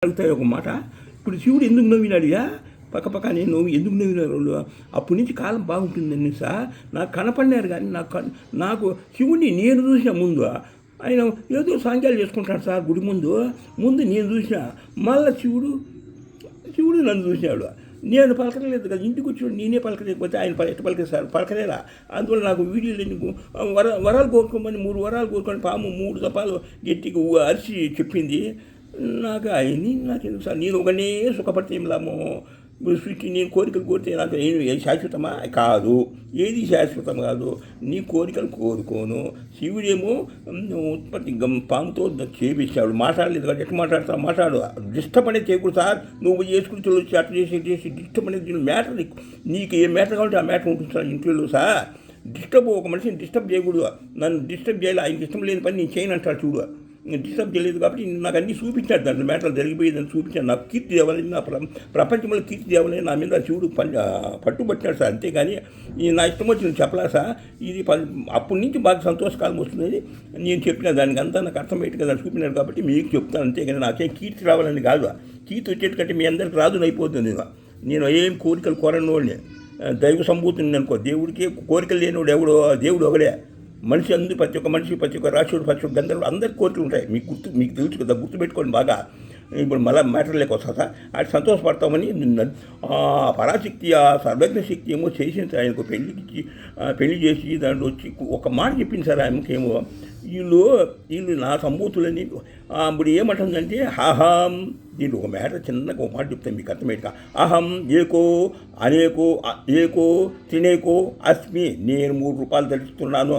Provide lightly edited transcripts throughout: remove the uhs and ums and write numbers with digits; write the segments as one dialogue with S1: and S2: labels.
S1: అడుగుతాయి ఒక మాట. ఇప్పుడు శివుడు ఎందుకు నవ్వినాడుగా పక్క నేను ఎందుకు నవ్వినారు వాళ్ళు? అప్పటి నుంచి కాలం బాగుంటుందని సార్ నాకు కనపడినారు. కానీ నాకు శివుడిని నేను చూసిన ముందు ఆయన ఏదో సాంఖ్యాలు చేసుకుంటాడు సార్ గుడి ముందు నేను చూసిన. మళ్ళీ శివుడు నన్ను చూసినాడు. నేను పలకలేదు కదా, ఇంటికి వచ్చి నేనే పలకలేకపోతే ఆయన ఎట్ట పలికేస్తారు? పలకలేరా? అందువల్ల నాకు వీడియోలు వరాలు కోరుకోమని 3 వరాలు కోరుకొని పాము 3 దపాలు గట్టిగా అరిచి చెప్పింది. నాకు ఆయన్ని నాకెందుకు సార్? నేను ఒకనే సుఖపడితే ఏం లాభం? సృష్టి నేను కోరికలు కోరితే నాకు ఏది శాశ్వతమా? కాదు, ఏది శాశ్వతం కాదు. నీ కోరికలు కోరుకోను. శివుడేమో ఉత్పత్తి పాముతో చేపించాడు. మాట్లాడలేదు కదా, ఎట్లా మాట్లాడు. డిస్టర్బ్ అనేది చేయకూడదు సార్. నువ్వు చేసుకుని వచ్చి అట్లా చేసి డిస్టర్బ్ అనేది మ్యాటర్. నీకు ఏ మ్యాటర్ కావాలంటే ఆ మ్యాటర్ ఉంటుంది సార్ ఇంట్లో సార్. ఒక మనిషిని డిస్టర్బ్ చేయకూడదు. నన్ను డిస్టర్బ్ చేయాలి, ఆయనకి ఇష్టం లేని పని నేను చేయను అంటాడు చూడు. డిస్టర్బ్ చేయలేదు కాబట్టి నాకు అన్నీ చూపించాడు. దాంట్లో మ్యాటర్లు జరిగిపోయేదని చూపించాడు. నాకు కీర్తి తేవాలని, నా ప్రపంచంలో కీర్తి తేవాలని నా మీద శివుడు పట్టుబట్టినాడు సార్. అంతేగాని నా ఇష్టం వచ్చి నేను చెప్పలా సార్. ఇది అప్పటి నుంచి బాగా సంతోషకాలం వస్తుంది. నేను చెప్పిన దానికి అంతా నాకు అర్థమయ్యేట్టుగా దాన్ని చూపినాడు కాబట్టి మీకు చెప్తాను. అంతేగాని నాకేం కీర్తి రావాలని కాదు. కీర్తి వచ్చేటకంటే మీ అందరికి రాజుని అయిపోతుంది. నేను ఏం కోరికలు కోరనోడిని, దైవ సంభూతిని అనుకో. దేవుడికి కోరికలు లేనివాడు ఎవడో? దేవుడు ఒకడే. మనిషి అందరూ ప్రతి ఒక్క రాశుడు, ప్రతి ఒక్క గంధర్వుడు అందరికి కోరికలు ఉంటాయి. మీకు తెలుసు కదా, గుర్తుపెట్టుకోండి బాగా. ఇప్పుడు మళ్ళీ మ్యాటర్లోకి వస్తా సార్. అది సంతోషపడతామని పరాశక్తి, ఆ సర్వజ్ఞ శక్తి ఏమో చేసింది. ఆయనకు పెళ్లి చేసి దాంట్లో వచ్చి ఒక మాట చెప్పింది సార్. ఆయనకేమో వీళ్ళు నా సంభూతులని ఇప్పుడు ఏమంటుందంటే అహం. దీంట్లో ఒక మ్యాటర్ చిన్నగా ఒక మాట చెప్తాను మీకు అర్థమయ్యేట్టుగా. అహం ఏకో అనేకో ఏకో త్రినేకో అస్మి. నేను 3 రూపాయలు ధరిస్తున్నాను.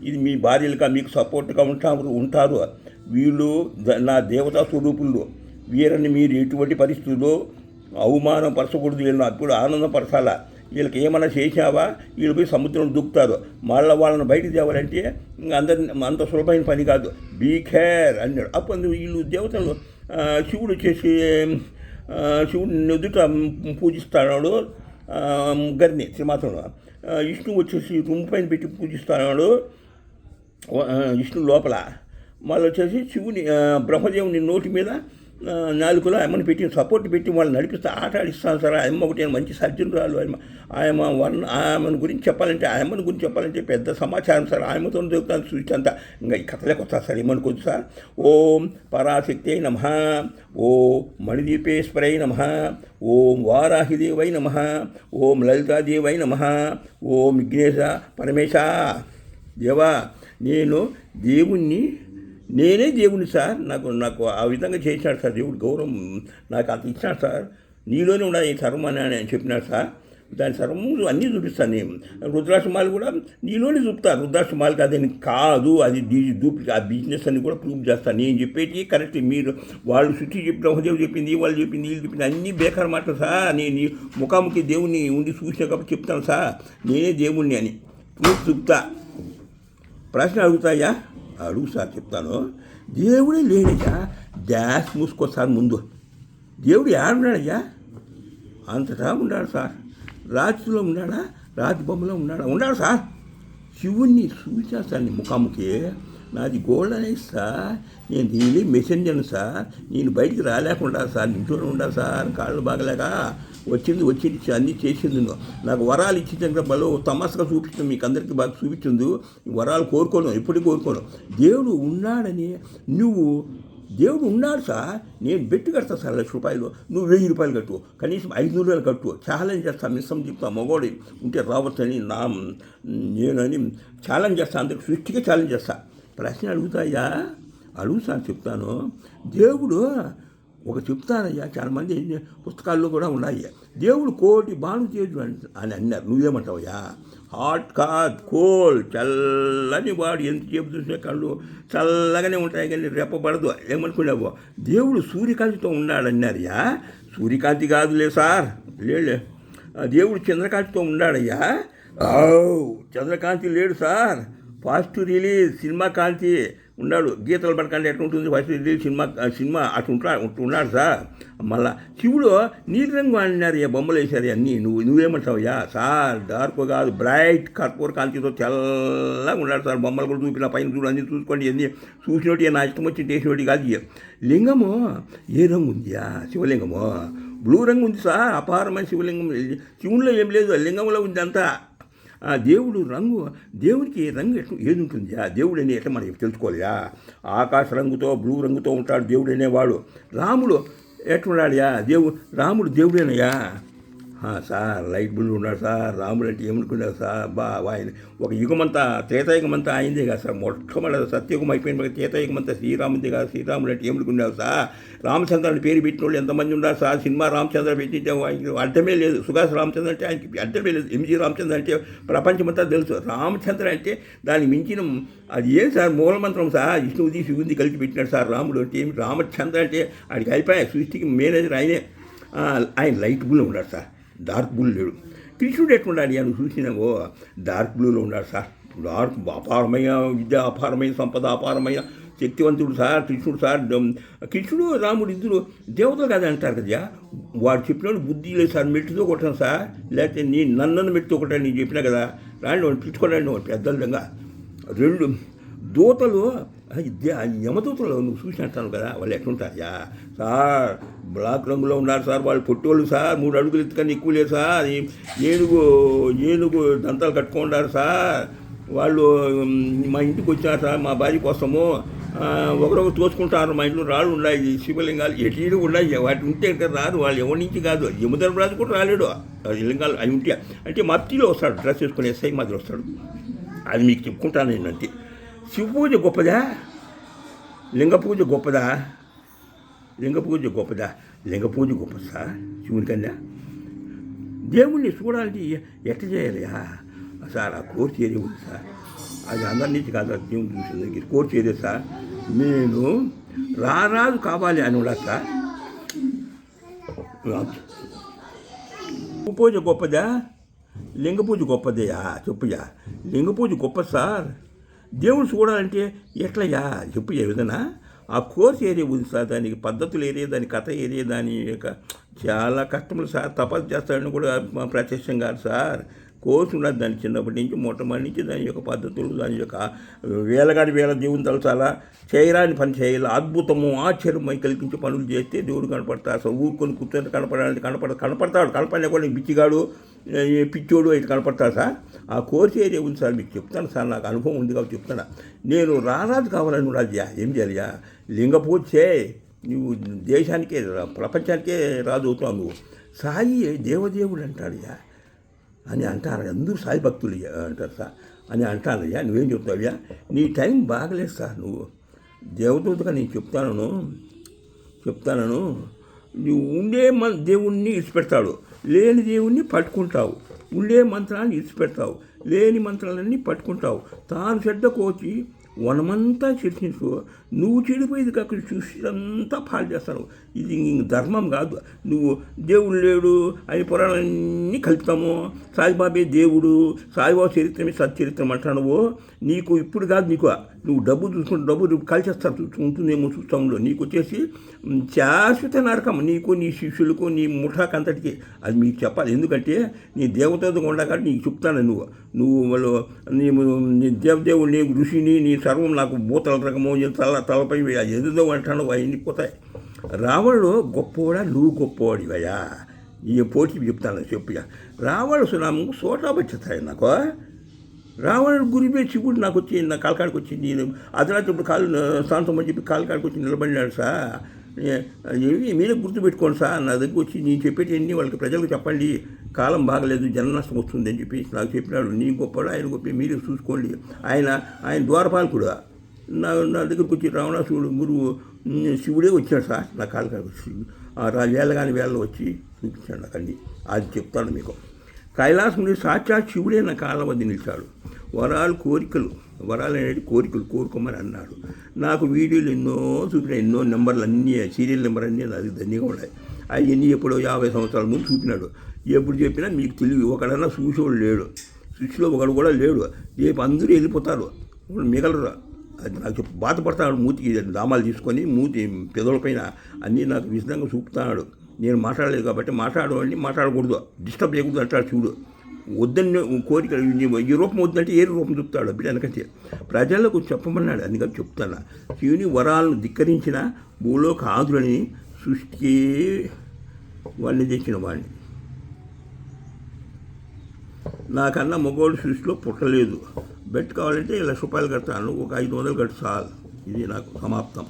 S1: ఇది మీ భార్యలుగా మీకు సపోర్ట్గా ఉంటారు. వీళ్ళు నా దేవతా స్వరూపులు. వీరని మీరు ఎటువంటి పరిస్థితుల్లో అవమానం పరచకూడదు. వీళ్ళని అప్పుడు ఆనందపరచాలా. వీళ్ళకి ఏమైనా చేసావా వీళ్ళు పోయి సముద్రం దూకుతారు. మళ్ళీ వాళ్ళని బయటకు తేవాలంటే అంత సులభమైన పని కాదు. బీ కేర్ అన్నాడు. అప్పుడు వీళ్ళు దేవతలు శివుడు వచ్చేసి శివుడిని ఎదుట పూజిస్తాడు గర్ని శ్రీమాతను. విష్ణువు వచ్చేసి రొమ్ము పైన పెట్టి పూజిస్తున్నాడు విష్ణు లోపల. మళ్ళీ వచ్చేసి శివుని బ్రహ్మదేవుని నోటి మీద నాలుగులో అమ్మని పెట్టి సపోర్ట్ పెట్టి వాళ్ళు నడిపిస్తే ఆట ఆడిస్తాను సార్. అమ్మ ఒకటి మంచి సర్జనురాలు. ఆమెను గురించి చెప్పాలంటే పెద్ద సమాచారం సార్. ఆమెతో దొరుకుతాను చూసి అంతా. ఇంకా ఈ కథలోకి వస్తారు సార్. ఏమనుకోవచ్చు సార్. ఓం పరాశక్తి నమః, ఓం మణిదీపేశ్వరై నమః, ఓం వారాహిదేవై నమః, ఓం లలితాదేవై నమః, ఓం విఘ్నేశ పరమేశ. దేవా, నేనే దేవుణ్ణి సార్. నాకు ఆ విధంగా చేశాడు సార్ దేవుడు. గౌరవం నాకు అంత ఇచ్చాడు సార్. నీలోనే ఉండాలి ఈ సర్వం అని చెప్పినాడు సార్. దాని సర్వము అన్నీ చూపిస్తాను నేను. రుద్రాక్షమాలు కూడా నీలోనే చూపుతాను. రుద్రాక్షమాలు కాదని కాదు, అది ఆ బిజినెస్ అని కూడా ప్రూవ్ చేస్తాను. నేను చెప్పేది కరెక్ట్. మీరు వాళ్ళు శుద్ధి చెప్పి బ్రహ్మదేవుడు చెప్పింది, వాళ్ళు చెప్పింది, వీళ్ళు చెప్పింది అన్నీ బేకార్ మాటలు సార్. నేను ముఖాముఖి దేవుణ్ణి ఉండి చూసినా కాబట్టి చెప్తాను సార్. నేనే దేవుణ్ణి అని ప్రూఫ్ చూపుతా. ప్రశ్న అడుగుతాయా? అడుగు సార్, చెప్తాను. దేవుడే లేడయ్యా. డ్యాష్ మూసుకోసారి ముందు. దేవుడు ఏడున్నాడయ్యా? అంతటా ఉన్నాడు సార్. రాతిలో ఉన్నాడా? రాతి బొమ్మలో ఉన్నాడు సార్. శివుణ్ణి చూసేస్తాను ముఖాముఖి. నాది గోల్డ్ అనేది సార్. నేను దీని మెసెంజర్ను సార్. నేను బయటికి రాలేకుండా సార్, ఇంట్లోనే ఉండాలి సార్. కాళ్ళు బాగలేక వచ్చింది అన్నీ చేసింది. నాకు వరాలు ఇచ్చింది బలో తమాసగా చూపిస్తుంది. మీకు అందరికీ బాగా చూపించింది. వరాలు కోరుకోను, ఎప్పటికీ కోరుకోను. దేవుడు ఉన్నాడని దేవుడు ఉన్నాడు సార్. నేను బెట్టు కడతా సార్ 1,00,000 రూపాయలు. నువ్వు 1,000 రూపాయలు కట్టు, కనీసం 500 కట్టు. ఛాలెంజ్ చేస్తా, మిస్సం చెప్తా. మగోడు ఉంటే రావచ్చని నేనని ఛాలెంజ్ చేస్తా. అందరికి సృష్టిగా ఛాలెంజ్ చేస్తా. ప్రశ్న అడుగుతాయా? అడుగు సార్, చెప్తాను. దేవుడు చెప్తానయ్యా. చాలామంది పుస్తకాల్లో కూడా ఉన్నాయి. దేవుడు 1,00,00,000 భానుతేజుడు అని అన్నారు. నువ్వేమంటావయ్యా? హాట్ కాదు, కోల్, చల్లని వాడు. ఎంతసేపు చూసే కళ్ళు చల్లగానే ఉంటాయి కానీ రెప్పబడదు. ఏమనుకున్నావు? దేవుడు సూర్యకాంతితో ఉన్నాడన్నారయ్యా. సూర్యకాంతి కాదులే సార్, లేలే. దేవుడు చంద్రకాంతితో ఉన్నాడయ్యా. చంద్రకాంతి లేడు సార్. ఫాస్ట్ రిలీజ్ సినిమా కాంతి. ఉన్నాడు. గీతలు పడకండి ఎట్లా ఉంటుంది ఫస్ట్ సినిమా ఉన్నాడు సార్. మళ్ళా శివుడు నీలి రంగు అన్నారు, బొమ్మలు వేశారు అన్నీ. నువ్వేమంటావయ్యా సార్? డార్క్ కాదు, బ్రైట్ కర్పూర కాంతితో తెల్లగా ఉన్నాడు సార్. బొమ్మలు కూడా చూపిన పైన చూడు, అన్నీ చూసుకోండి, అన్నీ చూసినట్టు నా ఇష్టం వచ్చి చేసినట్టు కాదు. లింగము ఏ రంగు ఉందియా? శివలింగము బ్లూ రంగు ఉంది సార్. అపారమైన శివలింగం. శివుల్లో ఏం లేదు, లింగంలో ఉంది అంతా. దేవుడు రంగు, దేవుడికి రంగు ఏది ఉంటుంది? దేవుడు అనే ఎట్లా మనకి తెలుసుకోవాలియా? ఆకాశ రంగుతో బ్లూ రంగుతో ఉంటాడు దేవుడు అనేవాడు. రాముడు ఎట్లున్నాడుయా? రాముడు దేవుడేనయ్యా సార్. లైట్ బ్లూ ఉన్నాడు సార్. రాముడు అంటే ఏమనుకున్నాడు సార్? ఆయన ఒక యుగమంతా త్రేతాయుగమంతా అయిందే కదా సార్. మొట్టమొదటి సత్యయుగం అయిపోయిన త్రేతాయుగమంతా శ్రీరాముదే కదా. శ్రీరాముడు అంటే ఏమనుకున్నావు సార్? రామచంద్రుని పేరు పెట్టిన వాళ్ళు ఎంతమంది ఉన్నారు సార్? సినిమా రామచంద్ర పెట్టింటే ఆయనకి అర్థమే లేదు. సుభాష్ రామచంద్ర అంటే ఆయనకి అర్థమే లేదు. ఎంజీ రామచంద్ర అంటే ప్రపంచమంతా తెలుసు. రామచంద్ర అంటే దాన్ని మించిన అది ఏం సార్? మూలమంత్రం సార్. విష్ణువుది శివుది కలిసి పెట్టినాడు సార్. రాముడు అంటే ఏమి? రామచంద్ర అంటే ఆడికి అయిపోయాయి. సృష్టికి మేనేజర్ ఆయనే. ఆయన లైట్ బ్లూ ఉన్నాడు సార్, డార్క్ బ్లూ లేడు. కృష్ణుడు ఎట్లున్నాడు? నువ్వు చూసినావో డార్క్ బ్లూలో ఉన్నాడు సార్. డార్క్ అపారమైన విద్య, అపారమైన సంపద, అపారమైన శక్తివంతుడు సార్ కృష్ణుడు సార్. కృష్ణుడు రాముడు ఇద్దరు దేవతలు కదా అంటారు కదా. వాడు చెప్పినప్పుడు బుద్ధి లేదు సార్. మెట్టుతో కొట్టాను సార్, లేకపోతే నన్ను మెట్టుతో కొట్టాను. నేను చెప్పినా కదా, రాండి వాడు పిలుచుకోండి వాడు పెద్దలుగా. రెండు దూతలు, యమదూతలు నువ్వు చూసి అంటాను కదా, వాళ్ళు ఎట్లుంటారయ్యా సార్? బ్లాక్ రంగులో ఉన్నారు సార్. వాళ్ళు పొట్టోళ్ళు సార్. 3 అడుగులు ఎత్తుకని ఎక్కువ లేదు సార్. ఏనుగు దంతాలు కట్టుకుంటారు సార్. వాళ్ళు మా ఇంటికి వచ్చారు సార్ మా భార్య కోసము. ఒకరొకరు తోచుకుంటారు. మా ఇంట్లో రాళ్ళు ఉన్నాయి, శివలింగాలు ఎటీలు ఉన్నాయి. వాటి ఉంటే రాదు, వాళ్ళు ఎవరి నుంచి కాదు. యమధర్మరాజు కూడా రాలేడు. లింగాలు అవి ఉంటే అంటే మట్టిలో వస్తాడు, డ్రెస్ వేసుకుని ఎస్ఐ మాదిరి వస్తాడు. అది మీకు చెప్పుకుంటాను నేను. అంతే. శివ పూజ గొప్పదా? లింగ పూజ గొప్పదా? లింగ పూజ గొప్పదా? లింగ పూజ గొప్ప సార్ శివుని కన్నా. దేవుణ్ణి చూడాలంటే ఎట్లా చేయాలియా సార్? ఆ కోర్సు ఏరియా ఉంది సార్. అది అందరి నుంచి కాదు, దేవుని చూసింది కోర్సు ఏరియా సార్. నేను రారాజు కావాలి అని ఉన్నా సార్. పూజ గొప్పదా? లింగ పూజ గొప్పదయా? చెప్పుయా. లింగ పూజ గొప్ప సార్. దేవుడు చూడాలంటే ఎట్లయ్యా? చెప్పు ఏ విధంగా. ఆ కోర్స్ ఏరియా ఉంది సార్. దానికి పద్ధతులు ఏరియా, దాని కథ ఏరియా, దాని యొక్క చాలా కష్టములు సార్. తపస్సు చేస్తాడని కూడా ప్రత్యక్షం కాదు సార్. కోర్సు ఉన్నది దాని చిన్నప్పటి నుంచి మొట్టమొదటి నుంచి దాని యొక్క పద్ధతులు, దాని యొక్క వేల దేవుని తలచాలా, చేయరాని పని చేయాలి. అద్భుతము ఆశ్చర్యమై కల్పించే పనులు చేస్తే దేవుడు కనపడతాడు. అసలు ఊరుకొని కూర్చొని కనపడాలంటే కనపడతాడు. కనపడినా కూడా బిచ్చిగాడు, పిచ్చోడు అయితే కనపడతాడు సార్. ఆ కోర్సు ఏరియా ఉంది సార్. మీకు చెప్తాను సార్, నాకు అనుభవం ఉంది కాబట్టి చెప్తాను. నేను రారాజు కావాలని రాజయ్యా. ఏం చేయాలియా? లింగ పూజ చేయి. నువ్వు దేశానికే, ప్రపంచానికే రాజు అవుతావు. నువ్వు సాయి దేవదేవుడు అంటాడుయా అని అంటారు. అందరూ సాయి భక్తులు అంటారు సార్ అని అంటానయ్యా. నువ్వేం చెప్తావయ్యా? నీ టైం బాగలేదు సార్. నువ్వు దేవదూతగా నేను చెప్తాను. నువ్వు ఉండే దేవుణ్ణి ఇడిచిపెడతాడు, లేని దేవుణ్ణి పట్టుకుంటావు. ఉండే మంత్రాన్ని ఇడిచిపెడతావు, లేని మంత్రాలన్నీ పట్టుకుంటావు. తాను చెడ్డ కోచి వనమంతా చర్చించు. నువ్వు చెడిపోయేది కాక చూసినంతా పాలు చేస్తాను. ఇది ధర్మం కాదు. నువ్వు దేవుడు లేడు అని పురాణాలన్నీ కలుపుతాము. సాయిబాబే దేవుడు, సాయిబాబా చరిత్రమే సచ్చరిత్రం అంటావు. నీకు ఇప్పుడు కాదు, నువ్వు డబ్బు చూసుకుంటే డబ్బు కలిసేస్తారు ఉంటుందేమో చూస్తాము. నీకు వచ్చేసి శాశ్వత నరకం, నీకు నీ శిష్యులకు నీ ముఠాకంతటికి. అది మీకు చెప్పాలి. ఎందుకంటే నీ దేవతతో ఉండగా నీకు చెప్తాను. నువ్వు వాళ్ళు నీ దేవదేవుడు, నీ ఋషిని, నీ సర్వం నాకు భూతల రకము తలపై ఎదుదో అంటాను. అవన్నీ పోతాయి. రావణుడు గొప్పవాడా? నువ్వు గొప్పవాడివయ్యా. ఈ పోటీ చెప్తాను. చెప్పుగా రావణుడు సునాము సోటా వచ్చేస్తాయి నాకు. రావణుడు గురిపే శివుడు నాకు వచ్చి నా కాలకాడికి వచ్చి నేను అర్ధరాత్రి కాలు శాంతం అని చెప్పి కాలకాడికి వచ్చి నిలబడినాడు సార్. మీరే గుర్తుపెట్టుకోండి సార్. నా దగ్గర వచ్చి నేను చెప్పేటన్నీ వాళ్ళకి ప్రజలకు చెప్పండి. కాలం బాగలేదు, జన నష్టం వస్తుంది అని చెప్పి నాకు చెప్పినాడు. నీ గొప్పడు, ఆయన గొప్ప, మీరే చూసుకోండి. ఆయన ద్వారపాలకుడు. నా దగ్గరకు వచ్చి రావణాసుడు గురువు శివుడే వచ్చాడు సార్. నా కాలకాడికి వచ్చి వేళలో వచ్చి చూపించాడు నాకు అన్నీ. అది చెప్తాను మీకు. కైలాసం సాక్షాత్ శివుడే నా కాళ్ళ వద్ద నిలిచాడు. వరాలు అనేది కోరికలు కోరుకోమని అన్నాడు. నాకు వీడియోలు ఎన్నో చూపినాయి. ఎన్నో నెంబర్లు అన్నీ, సీరియల్ నెంబర్ అన్నీ అది ధన్యంగా ఉన్నాయి. అవన్నీ ఎప్పుడో 50 సంవత్సరాల ముందు చూపినాడు. ఎప్పుడు చెప్పినా మీకు తెలివి. ఒకడన్నా చూసేవాడు లేడు, సృష్టిలో ఒకడు కూడా లేడు. రేపు అందరూ వెళ్ళిపోతారు, మిగలరు. అది నాకు బాధపడతాడు. మూతికి దామాలు తీసుకొని మూతి పెదవుల పైన అన్నీ నాకు విధంగా చూపుతున్నాడు. నేను మాట్లాడలేదు కాబట్టి మాట్లాడవాడిని మాట్లాడకూడదు, డిస్టర్బ్ చేయకూడదు అంటాడు శివుడు. వద్దని కోరిక ఈ రూపం వద్దంటే ఏ రూపం చెప్తాడు బిడ్డ వెనకంటే ప్రజలకు చెప్పమన్నాడు. అందుకని చెప్తాను, శివుని వరాలను ధిక్కరించిన భూలోక ఆదులని సృష్టికి వాడిని తెచ్చిన వాడిని. నాకన్నా మగవాడు సృష్టిలో పుట్టలేదు. బెట్ కావాలంటే ₹1,00,000 కడతాను, ఒక 500 కట్టు చాలు. ఇది నాకు సమాప్తం.